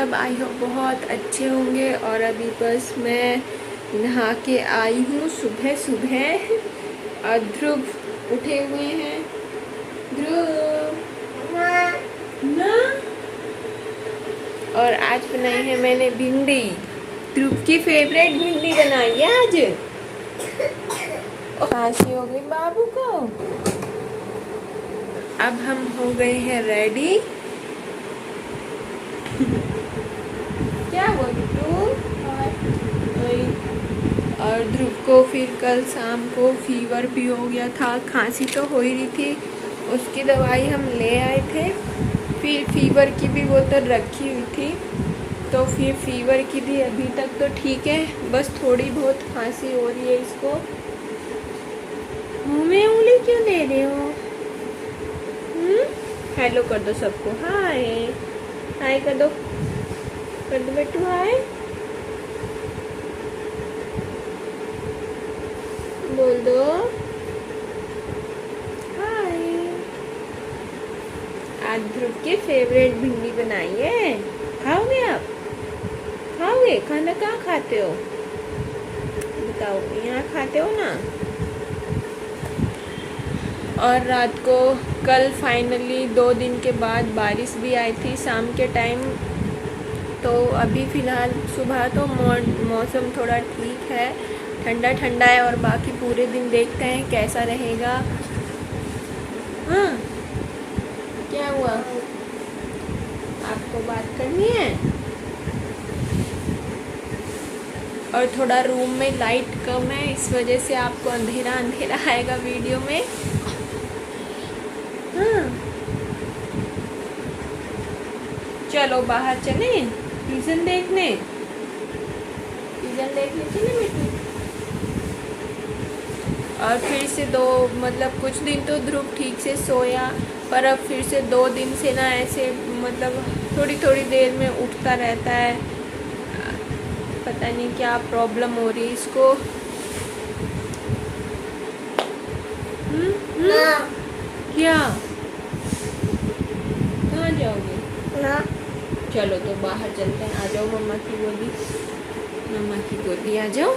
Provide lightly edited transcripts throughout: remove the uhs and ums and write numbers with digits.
सब, I hope बहुत अच्छे होंगे। और अभी बस मैं नहा के आई हूँ सुबह सुबह, और ध्रुव उठे हुए हैं। ध्रुव ना, और आज बनाई है मैंने भिंडी। ध्रुव की फेवरेट भिंडी बनाई है आज। खांसी हो गई बाबू को। अब हम हो गए हैं रेडी। क्या हुआ बिट्टू? और ध्रुव को फिर कल शाम को फीवर भी हो गया था, खांसी तो हो ही रही थी, उसकी दवाई हम ले आए थे। फिर फीवर की भी बोतल रखी हुई थी, तो फिर फीवर की भी अभी तक तो ठीक है, बस थोड़ी बहुत खांसी हो रही है इसको। मुँह में उंगली क्यों दे रहे हो? हेलो कर दो सबको, हाय हाय कर दो बेटू, हाय बोल दो, हाय। आज ध्रुव की फेवरेट भिंडी बनाई है, खाओगे आप? खाओगे? खाना कहाँ खाते हो बताओ, यहाँ खाते हो ना। और रात को कल फाइनली 2 दिन के बाद बारिश भी आई थी शाम के टाइम। तो अभी फ़िलहाल सुबह तो मौसम थोड़ा ठीक है, ठंडा ठंडा है, और बाकी पूरे दिन देखते हैं कैसा रहेगा। हाँ, क्या हुआ? आपको बात करनी है? और थोड़ा रूम में लाइट कम है, इस वजह से आपको अंधेरा अंधेरा आएगा वीडियो में। हाँ, चलो बाहर चले पिजन देखने चले बेटी। और फिर से मतलब कुछ दिन तो ध्रुव ठीक से सोया, पर अब फिर से 2 दिन से ना ऐसे मतलब थोड़ी थोड़ी देर में उठता रहता है, पता नहीं क्या प्रॉब्लम हो रही है इसको। क्या? कहाँ जाओगे? ना, चलो तो बाहर चलते हैं, आ जाओ मम्मा की गोदी आ जाओ।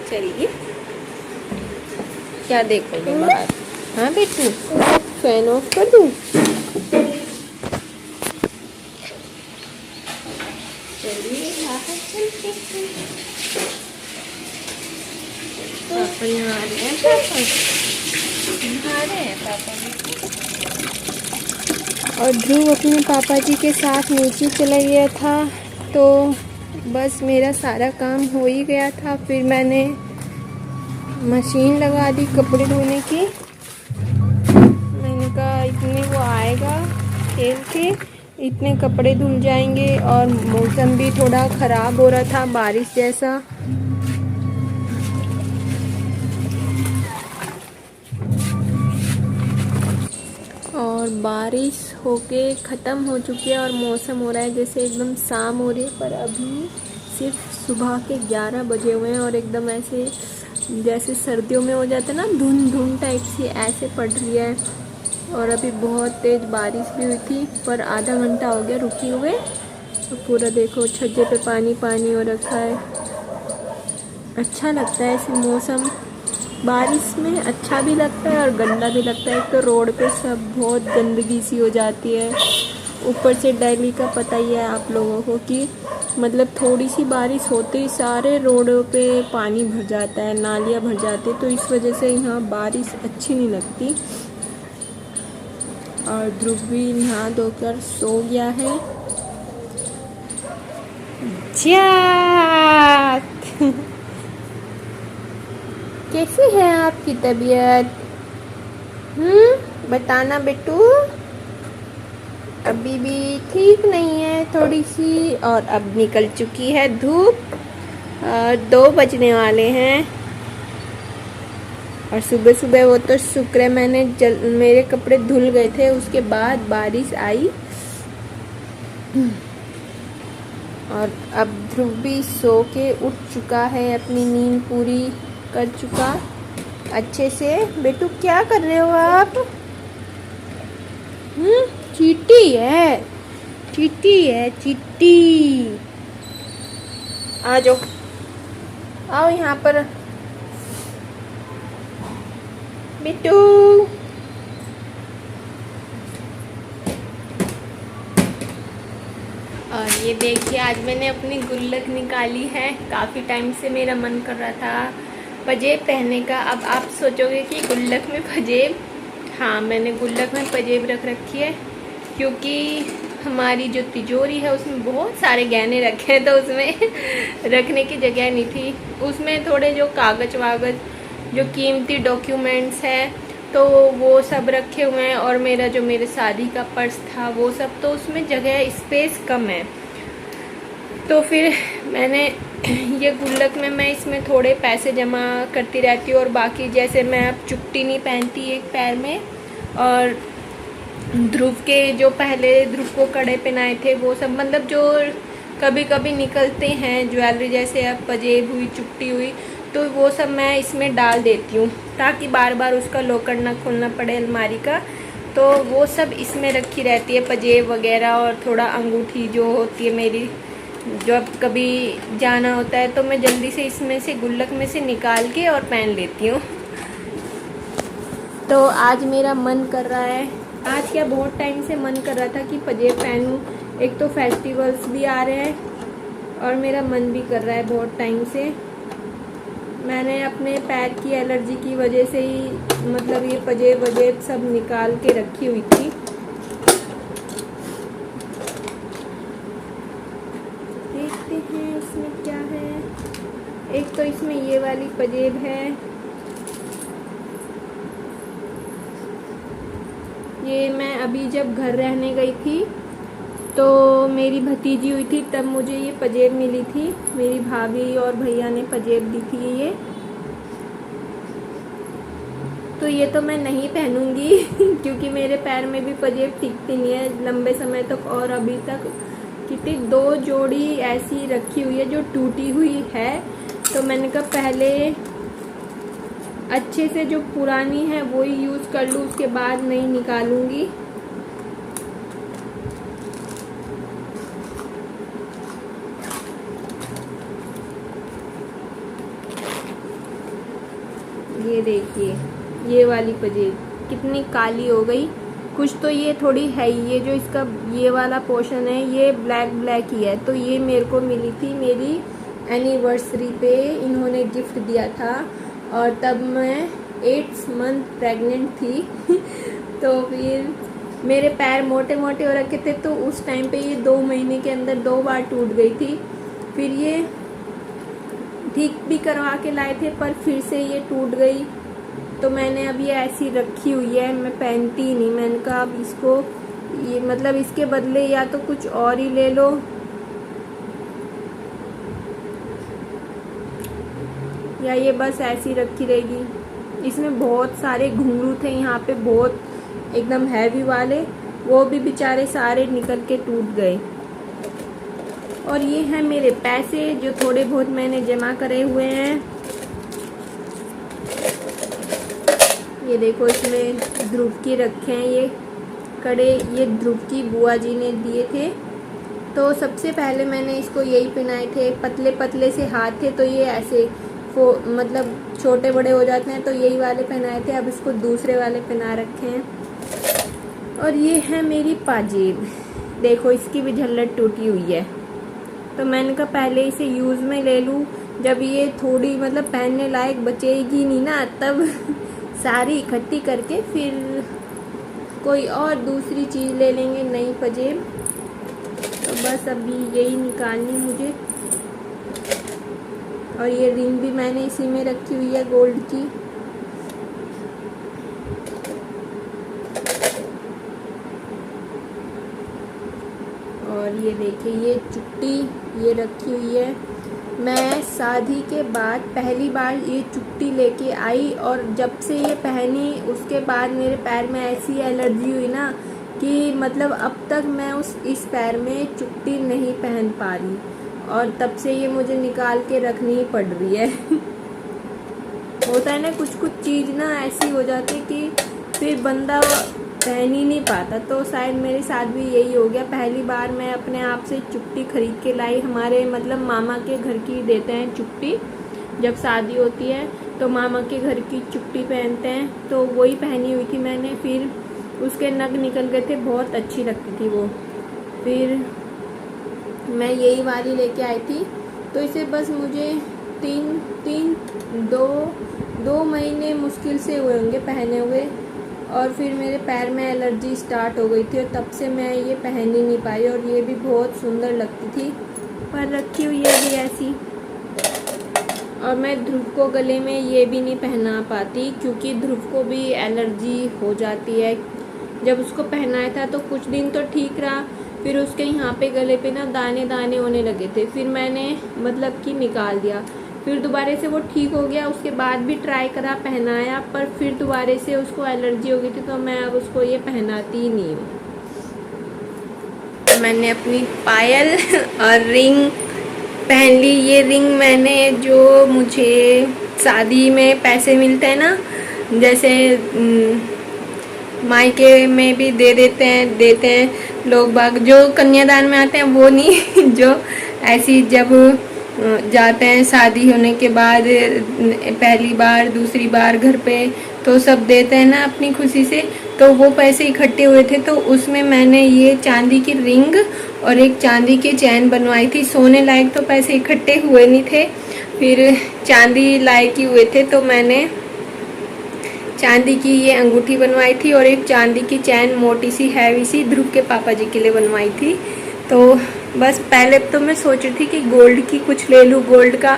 चलिए, क्या देखोगे बाहर? हाँ बेटू, फैन ऑफ कर दूँ? चलिए बाहर चलते हैं। पापा यहाँ आ रहे हैं, पापा और ध्रुव अपने पापा जी के साथ नीचे चला गया था, तो बस मेरा सारा काम हो ही गया था। फिर मैंने मशीन लगा दी कपड़े धोने की। मैंने कहा इतने वो आएगा खेल के, इतने कपड़े धुल जाएंगे, और मौसम भी थोड़ा ख़राब हो रहा था, बारिश जैसा। और बारिश होके ख़त्म हो चुकी है, और मौसम हो रहा है जैसे एकदम शाम हो रही है, पर अभी सिर्फ सुबह के 11 बजे हुए हैं, और एकदम ऐसे जैसे सर्दियों में हो जाता है ना, धुंध धुंध टाइप सी ऐसे पड़ रही है। और अभी बहुत तेज़ बारिश भी हुई थी, पर आधा घंटा हो गया रुकी हुए। तो पूरा देखो छज्जे पे पानी पानी हो रखा है। अच्छा लगता है ऐसे मौसम, बारिश में अच्छा भी लगता है और गंदा भी लगता है। तो रोड पे सब बहुत गंदगी सी हो जाती है, ऊपर से दिल्ली का पता ही है आप लोगों को कि मतलब थोड़ी सी बारिश होते ही सारे रोडों पे पानी भर जाता है, नालियाँ भर जाती है, तो इस वजह से यहाँ बारिश अच्छी नहीं लगती। और ध्रुव भी नहा धोकर सो गया है। जात कैसी है आपकी तबीयत? बताना बेटू। अभी भी ठीक नहीं है थोड़ी सी, और अब निकल चुकी है धूप, 2 बजने वाले हैं। और सुबह सुबह वो तो शुक्र है मेरे कपड़े धुल गए थे, उसके बाद बारिश आई। और अब ध्रुव भी सो के उठ चुका है, अपनी नींद पूरी कर चुका अच्छे से। बेटू क्या कर रहे हो आप? चींटी है, चींटी है, चींटी। आ जाओ, आओ यहाँ पर बिट्टू। और ये देखिए, आज मैंने अपनी गुल्लक निकाली है। काफ़ी टाइम से मेरा मन कर रहा था पजेब पहनने का। अब आप सोचोगे कि गुल्लक में पजेब, हाँ मैंने गुल्लक में पजेब रख रखी है, क्योंकि हमारी जो तिजोरी है उसमें बहुत सारे गहने रखे हैं, तो उसमें रखने की जगह नहीं थी। उसमें थोड़े जो कागज़ वागज, जो कीमती डॉक्यूमेंट्स हैं, तो वो सब रखे हुए हैं। और मेरा जो मेरे शादी का पर्स था वो सब, तो उसमें जगह स्पेस कम है। तो फिर मैंने ये गुल्लक में, मैं इसमें थोड़े पैसे जमा करती रहती हूँ। और बाकी जैसे मैं अब चुट्टी नहीं पहनती एक पैर में, और ध्रुव के जो पहले ध्रुव को कड़े पहनाए थे वो सब, मतलब जो कभी कभी निकलते हैं ज्वेलरी, जैसे अब पजेब हुई, चुट्टी हुई, तो वो सब मैं इसमें डाल देती हूँ, ताकि बार बार उसका लॉकर ना खोलना पड़े अलमारी का। तो वो सब इसमें रखी रहती है, पजेब वगैरह। और थोड़ा अंगूठी जो होती है मेरी, जब कभी जाना होता है तो मैं जल्दी से इसमें से, गुल्लक में से निकाल के और पहन लेती हूँ। तो आज मेरा मन कर रहा है, आज क्या बहुत टाइम से मन कर रहा था कि पजेब पहनूं। एक तो फेस्टिवल्स भी आ रहे हैं और मेरा मन भी कर रहा है बहुत टाइम से। मैंने अपने पैर की एलर्जी की वजह से ही, मतलब ये पजेब वजेब सब निकाल के रखी हुई थी। देखते हैं इसमें क्या है। एक तो इसमें ये वाली पजेब है, ये मैं अभी जब घर रहने गई थी तो मेरी भतीजी हुई थी, तब मुझे ये पजेब मिली थी। मेरी भाभी और भैया ने पजेब दी थी ये। तो ये तो मैं नहीं पहनूंगी क्योंकि मेरे पैर में भी पजेब टिकती नहीं है लंबे समय तक। और अभी तक कितनी 2 जोड़ी ऐसी रखी हुई है जो टूटी हुई है। तो मैंने कहा पहले अच्छे से जो पुरानी है वो ही यूज़ कर लूँ, उसके बाद नहीं निकालूंगी। ये देखिए, ये वाली पजेब कितनी काली हो गई। कुछ तो ये थोड़ी है ही, ये जो इसका ये वाला पोर्शन है ये ब्लैक ब्लैक ही है। तो ये मेरे को मिली थी मेरी एनिवर्सरी पे, इन्होंने गिफ्ट दिया था। और तब मैं 8 मंथ प्रेग्नेंट थी तो फिर मेरे पैर मोटे मोटे हो रखे थे, तो उस टाइम पे ये 2 महीने के अंदर 2 बार टूट गई थी। फिर ये ठीक भी करवा के लाए थे, पर फिर से ये टूट गई। तो मैंने अब ये ऐसी रखी हुई है, मैं पहनती ही नहीं। मैंने कहा अब इसको, ये मतलब इसके बदले या तो कुछ और ही ले लो, या ये बस ऐसी रखी रहेगी। इसमें बहुत सारे घुंघरू थे यहाँ पे, बहुत एकदम हैवी वाले, वो भी बेचारे सारे निकल के टूट गए। और ये हैं मेरे पैसे जो थोड़े बहुत मैंने जमा करे हुए हैं। ये देखो, इसमें ध्रुव की रखे हैं ये कड़े, ये ध्रुव की बुआ जी ने दिए थे। तो सबसे पहले मैंने इसको यही पहनाए थे, पतले पतले से हाथ थे तो ये ऐसे मतलब छोटे बड़े हो जाते हैं, तो यही वाले पहनाए थे। अब इसको दूसरे वाले पहना रखे हैं। और ये है मेरी पाजेब, देखो इसकी भी झल्लट टूटी हुई है। तो मैंने कहा पहले इसे यूज़ में ले लूँ, जब ये थोड़ी मतलब पहनने लायक बचेगी नहीं ना, तब सारी इकट्ठी करके फिर कोई और दूसरी चीज़ ले लेंगे, नई पजेब। तो बस अभी यही निकालनी मुझे। और ये रिंग भी मैंने इसी में रखी हुई है, गोल्ड की। और ये देखिए, ये चुट्टी ये रखी हुई है। मैं शादी के बाद पहली बार ये चुट्टी लेके आई, और जब से ये पहनी उसके बाद मेरे पैर में ऐसी एलर्जी हुई ना कि मतलब अब तक मैं इस पैर में चुट्टी नहीं पहन पा रही। और तब से ये मुझे निकाल के रखनी ही पड़ रही है होता है ना, कुछ कुछ चीज़ ना ऐसी हो जाती कि फिर बंदा पहन ही नहीं पाता। तो शायद मेरे साथ भी यही हो गया। पहली बार मैं अपने आप से चुट्टी खरीद के लाई। हमारे मतलब मामा के घर की देते हैं चुट्टी, जब शादी होती है तो मामा के घर की चुट्टी पहनते हैं, तो वही पहनी हुई थी मैंने। फिर उसके नग निकल गए थे, बहुत अच्छी लगती थी वो। फिर मैं यही वाली लेके आई थी। तो इसे बस मुझे दो महीने मुश्किल से हुए होंगे पहने हुए, और फिर मेरे पैर में एलर्जी स्टार्ट हो गई थी और तब से मैं ये पहन ही नहीं पाई। और ये भी बहुत सुंदर लगती थी, पर रखी हुई है भी ऐसी। और मैं ध्रुव को गले में ये भी नहीं पहना पाती, क्योंकि ध्रुव को भी एलर्जी हो जाती है। जब उसको पहनाया था तो कुछ दिन तो ठीक रहा, फिर उसके यहाँ पे गले पे ना दाने दाने होने लगे थे। फिर मैंने मतलब कि निकाल दिया, फिर दोबारा से वो ठीक हो गया। उसके बाद भी ट्राई करा, पहनाया, पर फिर दोबारा से उसको एलर्जी हो गई थी, तो मैं अब उसको ये पहनाती ही नहीं हूँ। मैंने अपनी पायल और रिंग पहन ली। ये रिंग मैंने, जो मुझे शादी में पैसे मिलते हैं ना, जैसे मायके में भी देते हैं लोग बाग, जो कन्यादान में आते हैं वो नहीं जो ऐसी जब जाते हैं शादी होने के बाद पहली बार दूसरी बार घर पे, तो सब देते हैं ना अपनी खुशी से। तो वो पैसे इकट्ठे हुए थे, तो उसमें मैंने ये चांदी की रिंग और एक चांदी की चैन बनवाई थी। सोने लायक तो पैसे इकट्ठे हुए नहीं थे, फिर चांदी लायक ही हुए थे, तो मैंने चांदी की ये अंगूठी बनवाई थी और एक चांदी की चैन मोटी सी हैवी सी ध्रुव के पापा जी के लिए बनवाई थी। तो बस पहले तो मैं सोच रही थी कि गोल्ड की कुछ ले लूँ, गोल्ड का,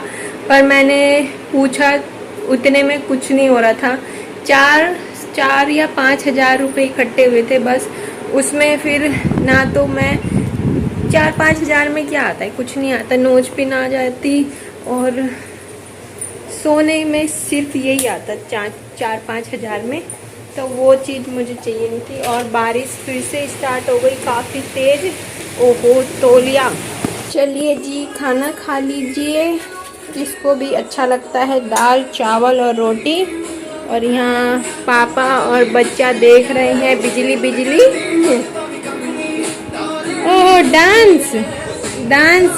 पर मैंने पूछा उतने में कुछ नहीं हो रहा था। 4 या 5 हजार रुपये इकट्ठे हुए थे बस। उसमें फिर ना तो मैं 4-5 हजार में क्या आता है, कुछ नहीं आता। नोज पिन आ जाती और सोने में सिर्फ यही आता 4-5 हजार में, तो वो चीज़ मुझे चाहिए नहीं थी। और बारिश फिर से स्टार्ट हो गई काफ़ी तेज। ओहो तौलिया। चलिए जी, खाना खा लीजिए, जिसको भी अच्छा लगता है। दाल चावल और रोटी। और यहाँ पापा और बच्चा देख रहे हैं बिजली बिजली। ओह डांस डांस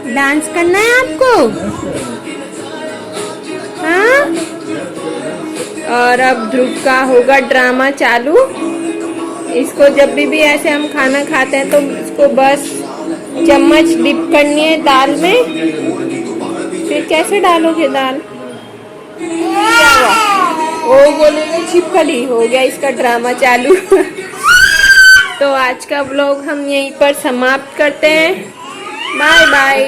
डांस करना है आपको, हाँ? और अब ध्रुव का होगा ड्रामा चालू। इसको जब भी ऐसे हम खाना खाते हैं तो इसको बस चम्मच डिप करनी है दाल में। फिर कैसे डालोगे दाल? क्या हुआ? वो बोलेगा छिपकली। हो गया इसका ड्रामा चालू। तो आज का व्लॉग हम यहीं पर समाप्त करते हैं। Bye bye.